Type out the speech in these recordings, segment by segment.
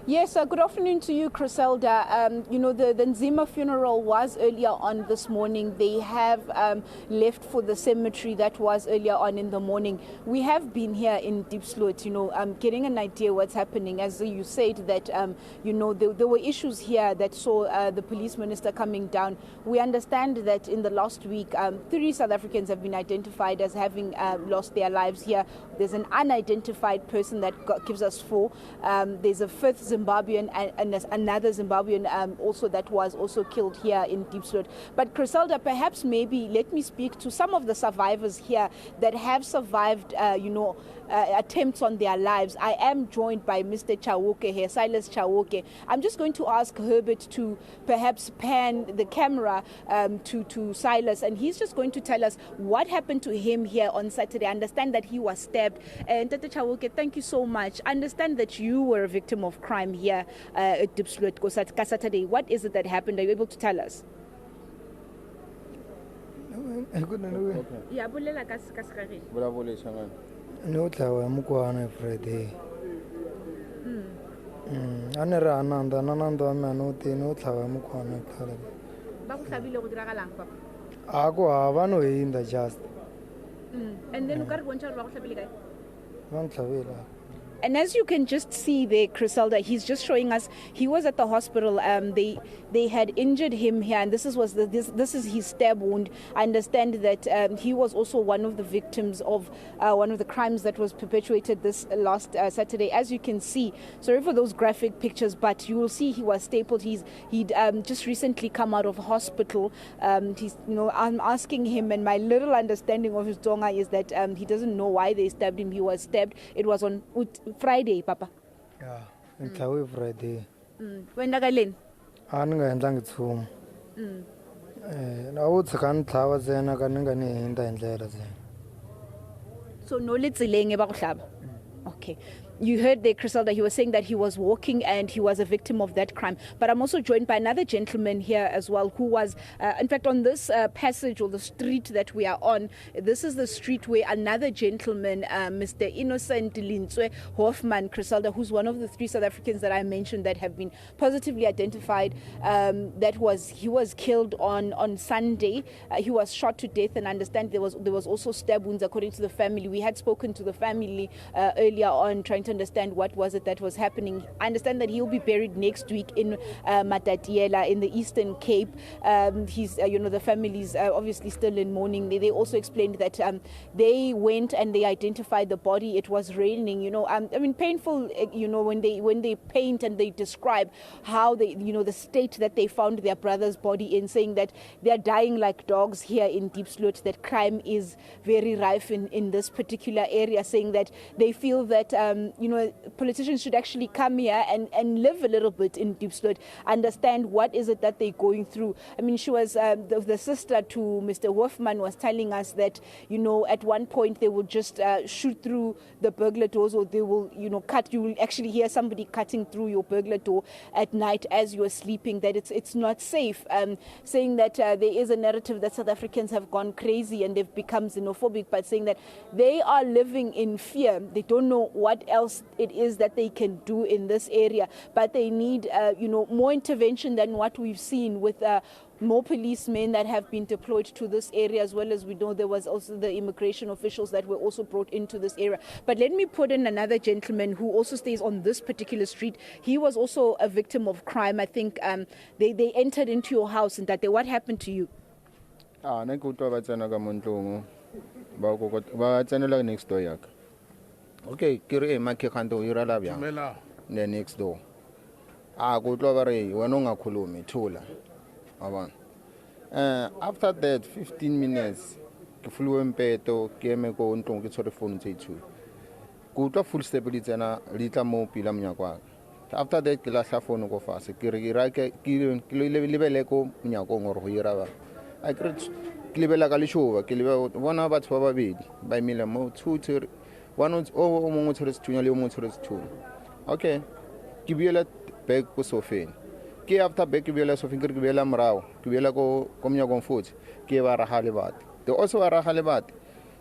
Yes, good afternoon to you, Criselda. The Nzima funeral was earlier on this morning. They have left for the cemetery that was earlier on in the morning. We have been here in Diepsloot, getting an idea what's happening. As you said that, there were issues here that saw the police minister coming down. We understand that in the last week, 3 South Africans have been identified as having lost their lives here. There's an unidentified person that gives us 4. There's a 5th Zimbabwean and another Zimbabwean also that was also killed here in Diepsloot. But Criselda, perhaps maybe let me speak to some of the survivors here that have survived, attempts on their lives. I am joined by Mr. Chauke here, Silas Chauke. I'm just going to ask Herbert to perhaps pan the camera to Silas, and he's just going to tell us what happened to him here on Saturday. I understand that he was stabbed. And Tata Chauke, thank you so much. I understand that you were a victim of crime here at Diepsloot Saturday. What is it that happened? Are you able to tell us? No tlawa mukwana Friday. Anera ananda nanando amanote no tlawa mukwana khala. Ba go hlabile go diragalang papa? Ako aba no inda just. And then ukare bontsha ba go hlabile kae? Ban tlabela. And as you can just see there, Criselda, he's just showing us he was at the hospital. They had injured him here, and this is his stab wound. I understand that he was also one of the victims of one of the crimes that was perpetuated this last Saturday. As you can see, sorry for those graphic pictures, but you will see he was stapled. He'd just recently come out of hospital. I'm asking him, and my little understanding of his Tonga is that he doesn't know why they stabbed him. He was stabbed. It was on Friday, Papa. Yeah, on Friday. When nagalin? Anga endlang itsum. Na utse kan tlawa zena kaninga ni hinda endlela zena. So no litsilenge ba go hlaba. Okay. You heard there, Criselda, he was saying that he was walking and he was a victim of that crime. But I'm also joined by another gentleman here as well who was, in fact, on this passage or the street that we are on. This is the street where another gentleman, Mr. Innocent Lintswe Hoffman, Criselda, who's one of the 3 South Africans that I mentioned that have been positively identified, he was killed on Sunday. He was shot to death, and I understand there was also stab wounds according to the family. We had spoken to the family earlier on, trying to understand what was it that was happening. I understand that he'll be buried next week in Matatiela in the Eastern Cape. The family's obviously still in mourning. They also explained that they went and they identified the body. It was raining. Painful. When they paint and they describe how the state that they found their brother's body in, saying that they are dying like dogs here in Diepsloot. That crime is very rife in this particular area. Saying that they feel that politicians should actually come here and live a little bit in Diepsloot, understand what is it that they're going through. She was the sister to Mr. Hoffman was telling us that, at one point they would just shoot through the burglar doors, or they will, cut. You will actually hear somebody cutting through your burglar door at night as you are sleeping, that it's not safe. Saying that there is a narrative that South Africans have gone crazy and they've become xenophobic, but saying that they are living in fear. They don't know what else it is that they can do in this area, but they need more intervention than what we've seen with more policemen that have been deployed to this area, as well as we know there was also the immigration officials that were also brought into this area. But let me put in another gentleman who also stays on this particular street. He was also a victim of crime. I think they entered into your house, and that what happened to you? Next door. Okay, kiri make kanto irala bya. The next door. Go to very wanonga kulumi tula. After that 15 minutes, flew peto game go on to get phone to go to full stability na little more pilam yakwa. After that, kilasa phone go fast. Kiri libeleko nyako or hirava. I create Kilibela Kalishuva, Kilibela, one about Fababid, by Milamo, 2 one over motors, 2 motors, 2. Okay, Kibela Beg Sofin. Ki after Bekibela Sofin Kibela Mrao, Kibela go Comyagon foot, gave a halibat. They also are a halibat.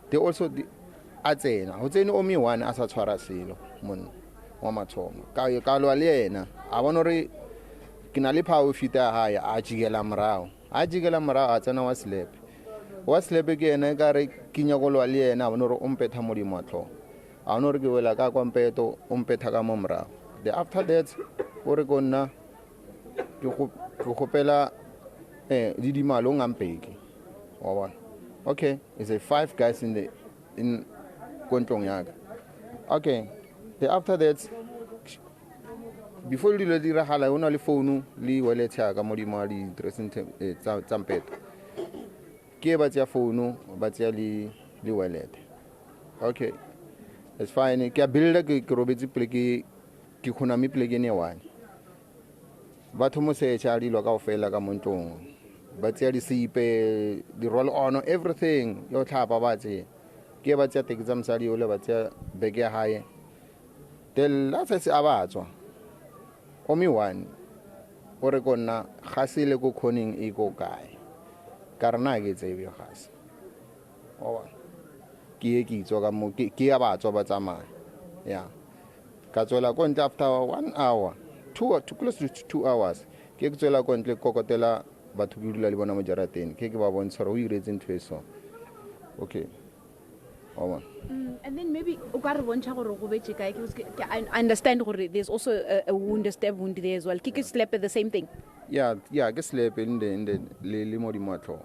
They also Atzena, Hozen Omi one as a Twarasilo, Mon. wa mathomo ka lwa le yena a bona re ke na le power fita ha ya a jigela mrao a tsena wa slepe ke yena ka re kinya go lwa le yena a bona re ompetha mo di matlo a bona re ke wela ka kwampeto ompetha ka mo mrao after that o re konna ke gopela di dimalo ngampeki wa bona okay it's a 5 guys in kontlong yaka okay after that before dilo di ragala o na le phone le wallet ya ka mo di mali dressing tsampeto ke ba tsia phone ba tsia le wallet okay it's fine ke builder ke robetse pleke ke khona mi pleke ne one batho mo se cha dilo ka ofela ka montong ba tsia di sipe di roll on everything yo tlhapa ba tsia ke ba tsia exam sa di ole ba tsia beke ya hae la se abatswa omi one o re konna ga se le go khoning e go kae ka rena ke tsebe ga se o ke itso ka mo ke ya batswa ba tsamaya ya ka tswela ko ntle after 1 hour 2 to close to 2 hours ke tswela ko ntle kokotela batho ke dula le bona mo jarateng ke ba bontsha re o iretse ntwe so okay. And then maybe I understand there's also a wound, a stab wound there as well. Kiki slap the same thing. Yeah, get slap in the modi matlo.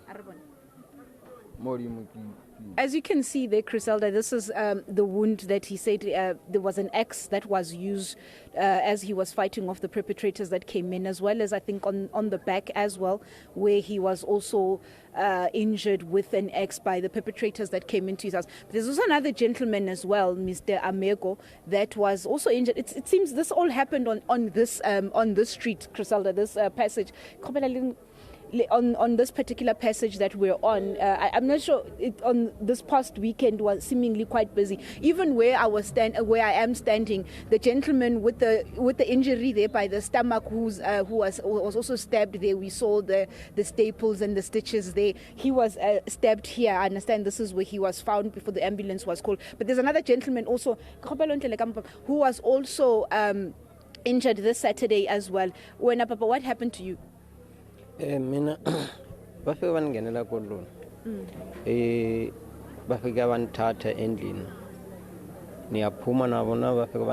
As you can see there, Criselda, this is the wound that he said there was an axe that was used as he was fighting off the perpetrators that came in, as well as I think on the back as well, where he was also injured with an axe by the perpetrators that came into his house. But there's also another gentleman as well, Mr. Ameko, that was also injured. It seems this all happened on this street, Criselda, this passage. On this particular passage that we're on, I'm not sure. On this past weekend was seemingly quite busy. Even where I am standing, the gentleman with the injury there by the stomach, who was also stabbed there. We saw the staples and the stitches there. He was stabbed here. I understand this is where he was found before the ambulance was called. But there's another gentleman also who was also injured this Saturday as well. Papa, what happened to you? Mina bafika bangenela kodlona bafika banithatha endlini niyaphuma nabo na bafika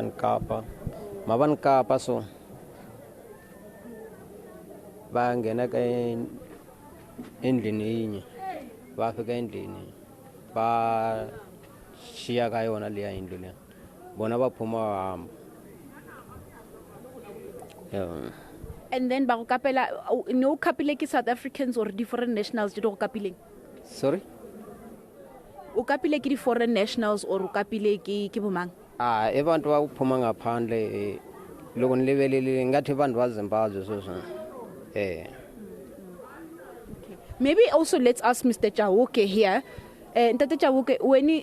banikapa so bangena ka endlini yinye bafika endlini ba shiya ka yona le ya indlu le bona baphuma bahamba And then no kapile ki South Africans or the foreign nationals did kapile. Sorry? O kapile ki foreign nationals or kapile ki bomang? Abantu baphuma ngaphandle loko nilebelele ngathi abantu baZimbabwe so. Okay. Maybe also let's ask Mr. Chauke here. Ntate Chauke, when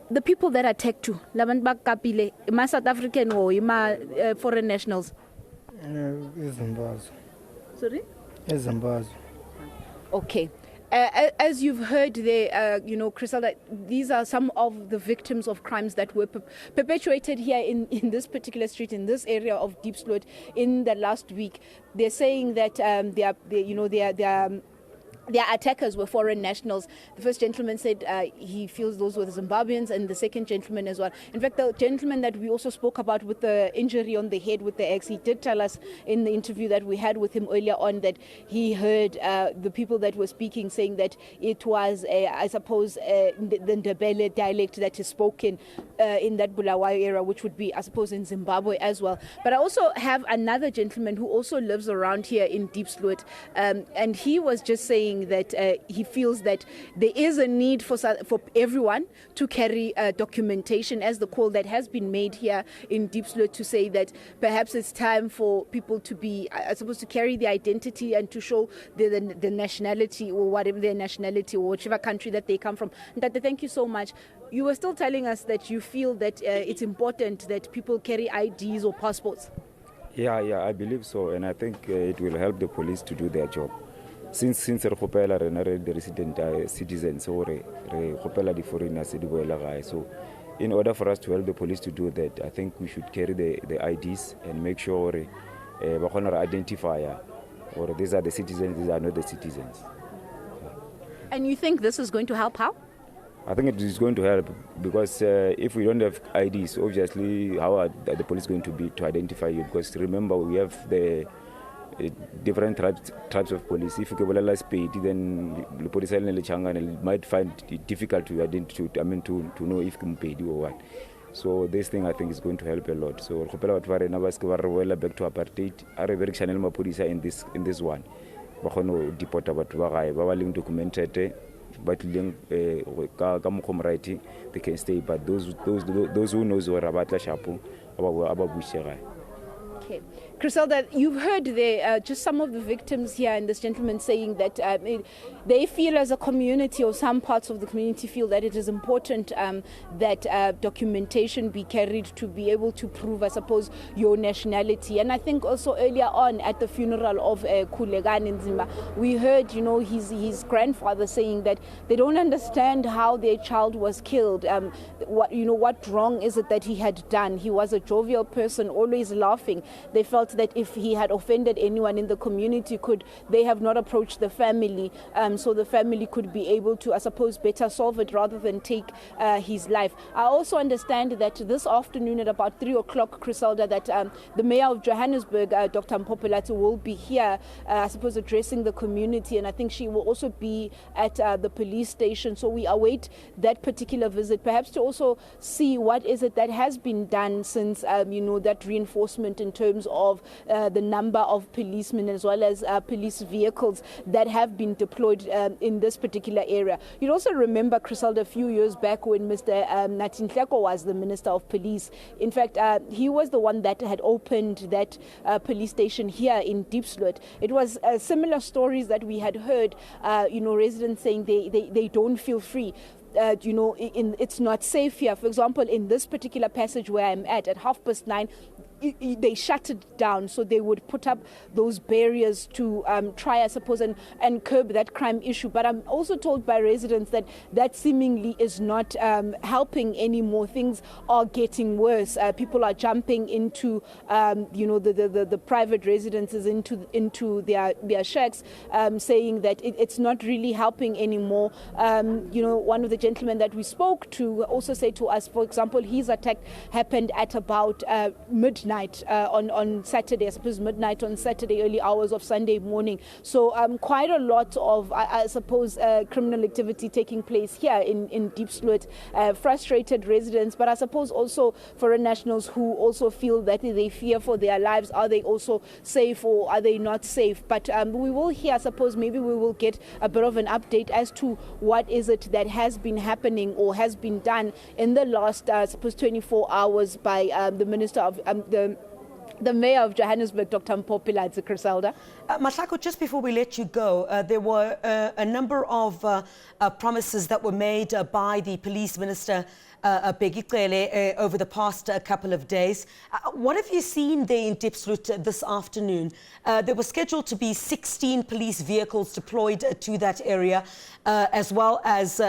the people that attacked you, labantu bakapile, ima South African or ima foreign nationals? Zimbabwe. Sorry? Zimbabwe. Okay. As you've heard there, Criselda, these are some of the victims of crimes that were perpetuated here in this particular street, in this area of Diepsloot in the last week. They're saying that their attackers were foreign nationals. The first gentleman said he feels those were the Zimbabweans, and the second gentleman as well. In fact, the gentleman that we also spoke about with the injury on the head with the axe, he did tell us in the interview that we had with him earlier on that he heard the people that were speaking saying that it was, I suppose, the Ndebele dialect that is spoken in that Bulawayo area, which would be, I suppose, in Zimbabwe as well. But I also have another gentleman who also lives around here in Diepsloot, and he was just saying that he feels that there is a need for everyone to carry documentation, as the call that has been made here in Diepsloot to say that perhaps it's time for people to be, supposed to carry the identity and to show the nationality or whatever their nationality or whichever country that they come from. Ndate, thank you so much. You were still telling us that you feel that it's important that people carry IDs or passports. Yeah, I believe so, and I think it will help the police to do their job. Since re gopela the resident citizens, so re gopela di foreigners di boela gae, so in order for us to help the police to do that, I think we should carry the IDs and make sure we identify or these are the citizens, these are not the citizens. And you think this is going to help? How? I think it is going to help because if we don't have IDs, obviously, how are the police going to be to identify you? Because remember, we have the different types of police. If you can speed, then the police might find it difficult to identify. To know if you paid or what. So this thing I think is going to help a lot. So back to apartheid. I very channel my police in this one. Deport about documented. But they can stay. But those who knows what about la shapo about. Okay. Griselda, you've heard there just some of the victims here and this gentleman saying that they feel as a community, or some parts of the community feel that it is important that documentation be carried to be able to prove, I suppose, your nationality. And I think also earlier on at the funeral of Kulegane Nzimba, we heard, his grandfather saying that they don't understand how their child was killed. What wrong is it that he had done? He was a jovial person, always laughing. They felt that if he had offended anyone in the community, could they have not approached the family, so the family could be able to, I suppose, better solve it rather than take his life. I also understand that this afternoon at about 3 o'clock, Griselda, that the mayor of Johannesburg, Dr. Mpopelati, will be here, I suppose, addressing the community, and I think she will also be at the police station. So we await that particular visit, perhaps to also see what is it that has been done since, that reinforcement in terms of the number of policemen as well as police vehicles that have been deployed in this particular area. You'd also remember, Griselda, a few years back when Mr. Natinhleko was the Minister of Police. In fact, he was the one that had opened that police station here in Diepsloot. It was similar stories that we had heard, residents saying they don't feel free. It's not safe here. For example, in this particular passage where I'm at 9:30, they shut it down, so they would put up those barriers to try, I suppose, and curb that crime issue. But I'm also told by residents that seemingly is not helping anymore. Things are getting worse. People are jumping into, the private residences, into their shacks, saying that it's not really helping anymore. One of the gentlemen that we spoke to also said to us, for example, his attack happened at about midnight on Saturday, I suppose midnight on Saturday, early hours of Sunday morning. So quite a lot of, I suppose, criminal activity taking place here in Diepsloot. Frustrated residents, but I suppose also foreign nationals who also feel that they fear for their lives. Are they also safe or are they not safe? But we will hear, I suppose, maybe we will get a bit of an update as to what is it that has been happening or has been done in the last, I suppose, 24 hours by the Minister of the Mayor of Johannesburg, Dr. Mpopelati. Griselda. Mahlako, just before we let you go, there were a number of promises that were made by the Police Minister Bheki Cele over the past couple of days. What have you seen there in Diepsloot this afternoon? There were scheduled to be 16 police vehicles deployed to that area, as well as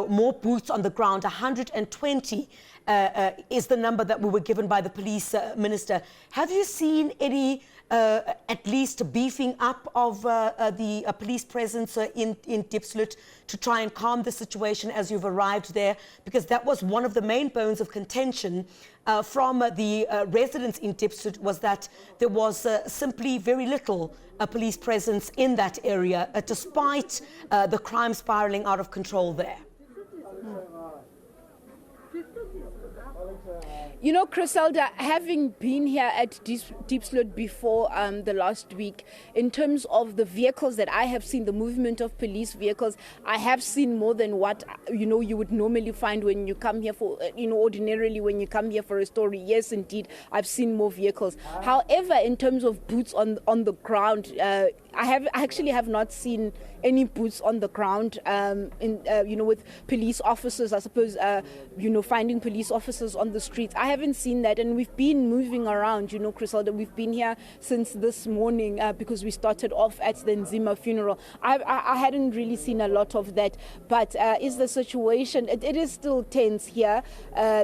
more boots on the ground. 120 is the number that we were given by the police minister. Have you seen any, at least beefing up of the police presence in Diepsloot to try and calm the situation as you've arrived there? Because that was one of the main bones of contention from the residents in Diepsloot, was that there was simply very little police presence in that area, despite the crime spiraling out of control there. Griselda, having been here at Diepsloot before the last week, in terms of the vehicles that I have seen, the movement of police vehicles, I have seen more than what, you would normally find when you come here for, ordinarily when you come here for a story. Yes, indeed, I've seen more vehicles. However, in terms of boots on the ground, I actually have not seen any boots on the ground with police officers, I suppose, finding police officers on the streets. I haven't seen that, and we've been moving around, you know, Griselda. We've been here since this morning because we started off at the Nzima funeral. I hadn't really seen a lot of that, but is the situation, it is still tense here,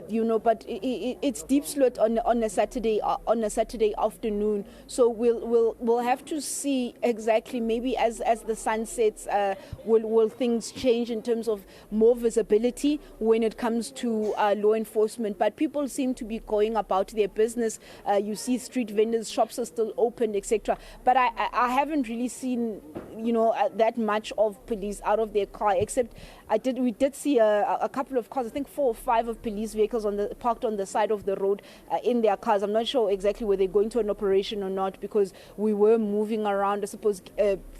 you know, but it's Diepsloot on a Saturday afternoon, so we'll have to see exactly, maybe as the sun sets, will things change in terms of more visibility when it comes to law enforcement. But people seem to be going about their business. You see street vendors, shops are still open, etc. But I haven't really seen, you know, that much of police out of their car, except we did see a couple of cars, I think 4 or 5 of police vehicles parked on the side of the road in their cars. I'm not sure exactly whether they're going to an operation or not, because we were moving around, I suppose,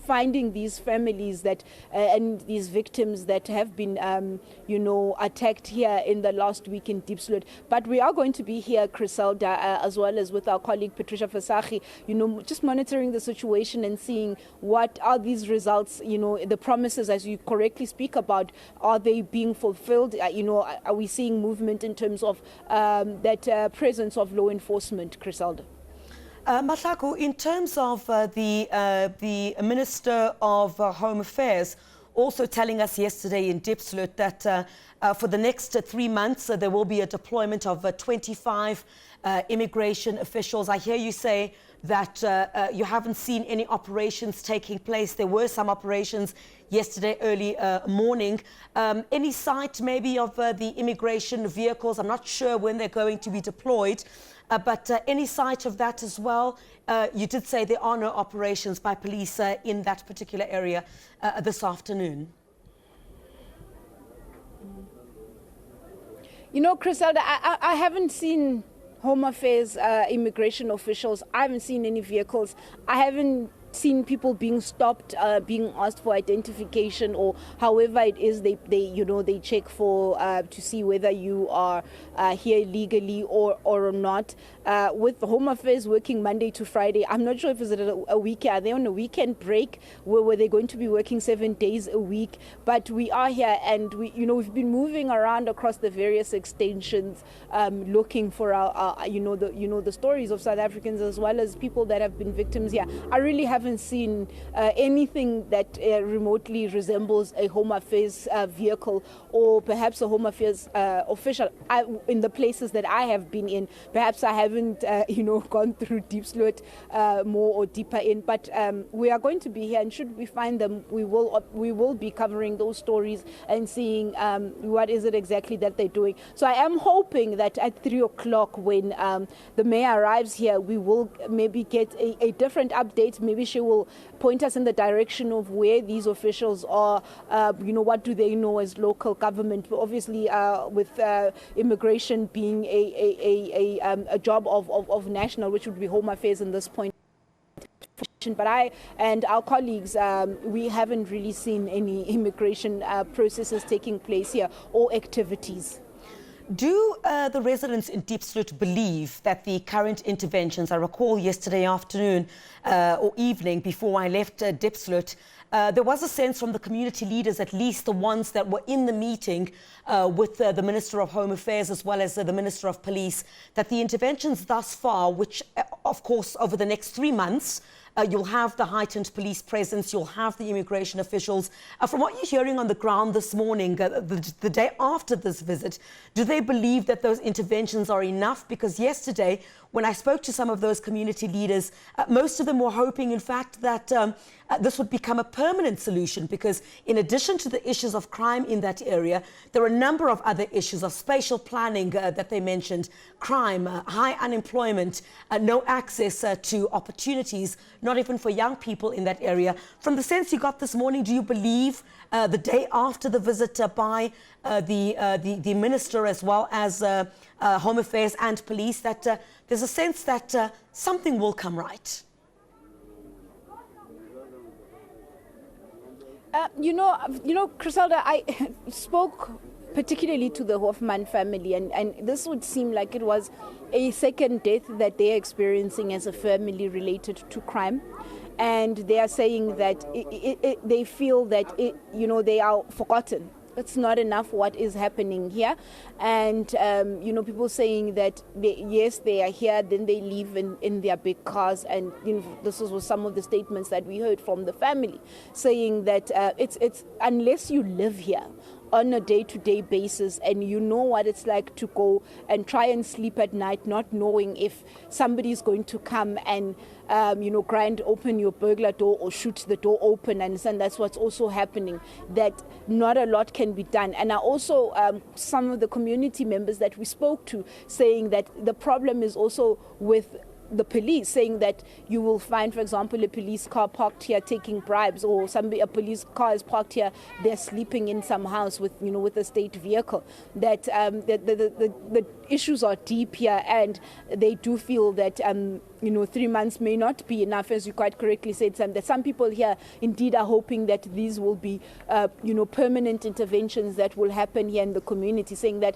finding these families that and these victims that have been, you know, attacked here in the last week in Diepsloot. But we are going to be here, Griselda, as well as with our colleague Patricia Fasachi, you know, just monitoring the situation and seeing what are these results, you know, the promises, as you correctly speak about, are they being fulfilled? You know, are we seeing movement in terms of that presence of law enforcement, Griselda? Mahlako, in terms of the Minister of Home Affairs also telling us yesterday in Diepsloot that for the next 3 months there will be a deployment of 25 immigration officials. I hear you say that you haven't seen any operations taking place. There were some operations yesterday early morning. Any sight maybe of the immigration vehicles? I'm not sure when they're going to be deployed. But any sight of that as well? You did say there are no operations by police in that particular area this afternoon. You know, Griselda, I haven't seen Home Affairs immigration officials. I haven't seen any vehicles. I haven't seen people being stopped, being asked for identification, or however it is they you know, they check for to see whether you are here legally or not. With Home Affairs working Monday to Friday, I'm not sure if it's a weekend. Are they on a weekend break where they're going to be working 7 days a week? But we are here, and we've been moving around across the various extensions, looking for our the stories of South Africans as well as people that have been victims here. I really haven't seen anything that remotely resembles a Home Affairs vehicle or perhaps a Home Affairs official in the places that I have been in. Perhaps I haven't gone through Diepsloot more or deeper in, but we are going to be here, and should we find them, we will be covering those stories and seeing what is it exactly that they're doing. So I am hoping that at 3 o'clock when the mayor arrives here, we will maybe get a different update. Maybe she will point us in the direction of where these officials are, what do they know as local government. But obviously with immigration being a job of national, which would be Home Affairs in this point. But I and our colleagues, we haven't really seen any immigration processes taking place here or activities. Do the residents in Diepsloot believe that the current interventions, I recall yesterday afternoon or evening before I left Diepsloot, there was a sense from the community leaders, at least the ones that were in the meeting with the Minister of Home Affairs as well as the Minister of Police, that the interventions thus far, which of course over the next 3 months, you'll have the heightened police presence, you'll have the immigration officials. From what you're hearing on the ground this morning, the day after this visit, do they believe that those interventions are enough? Because yesterday, when I spoke to some of those community leaders, most of them were hoping, in fact, that this would become a permanent solution, because in addition to the issues of crime in that area, there are a number of other issues of spatial planning that they mentioned, crime, high unemployment, no access to opportunities, not even for young people in that area. From the sense you got this morning, do you believe the day after the visit by the Minister as well as Home Affairs and Police that there's a sense that something will come right? Griselda, I spoke particularly to the Hoffman family, and this would seem like it was a second death that they're experiencing as a family related to crime. And they are saying that they feel that they are forgotten. it's not enough what is happening here. And, you know, people saying that, yes, they are here, then they leave in their big cars. And, you know, this was some of the statements that we heard from the family, saying that it's unless you live here on a day-to-day basis and you know what it's like to go and try and sleep at night not knowing if somebody is going to come and you know, grind open your burglar door or shoot the door open, and that's what's also happening, that not a lot can be done. And also some of the community members that we spoke to saying that the problem is also with the police, saying that you will find, for example, a police car parked here taking bribes, or a police car is parked here, they're sleeping in some house with, you know, with a state vehicle. That the issues are deep here, and they do feel that you know, 3 months may not be enough, as you quite correctly said, Sam, that some people here indeed are hoping that these will be you know, permanent interventions that will happen here in the community, saying that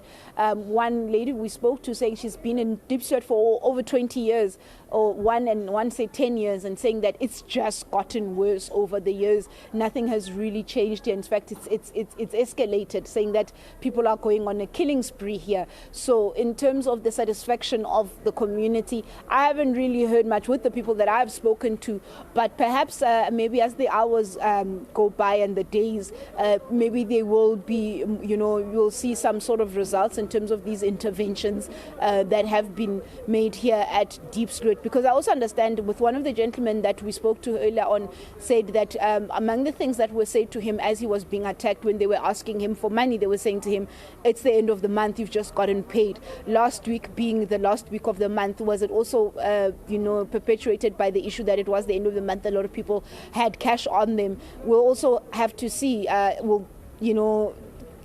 one lady we spoke to saying she's been in Diepsloot for over 20 years, or one said 10 years, and saying that it's just gotten worse over the years. Nothing has really changed here. In fact, it's escalated, saying that people are going on a killing spree here. So in terms of the satisfaction of the community, I haven't really heard much with the people that I've spoken to, but perhaps maybe as the hours go by and the days, maybe they will be, you know, you'll see some sort of results in terms of these interventions that have been made here at Diepsloot. Because I also understand with one of the gentlemen that we spoke to earlier on said that among the things that were said to him as he was being attacked, when they were asking him for money, they were saying to him, it's the end of the month, you've just gotten paid. Last week being the last week of the month, was it also you know, perpetuated by the issue that it was the end of the month, a lot of people had cash on them. We'll also have to see, will, you know,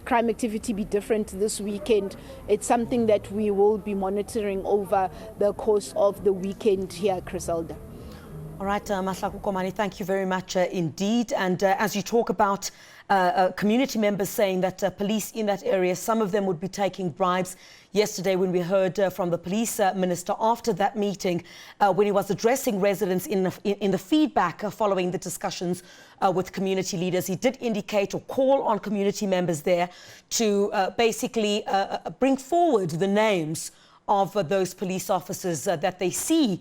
crime activity be different this weekend? It's something that we will be monitoring over the course of the weekend here, Griselda. All right, Mahlako Komane, thank you very much indeed. And as you talk about community members saying that police in that area, some of them would be taking bribes. Yesterday, when we heard from the police minister after that meeting, when he was addressing residents in the feedback following the discussions with community leaders, he did indicate or call on community members there to basically bring forward the names of those police officers that they see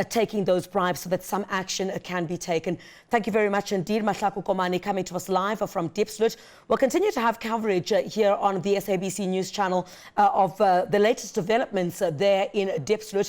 taking those bribes, so that some action can be taken. Thank you very much indeed, Mahlako Komane, coming to us live from Diepsloot. We'll continue to have coverage here on the SABC News channel of the latest developments there in Diepsloot.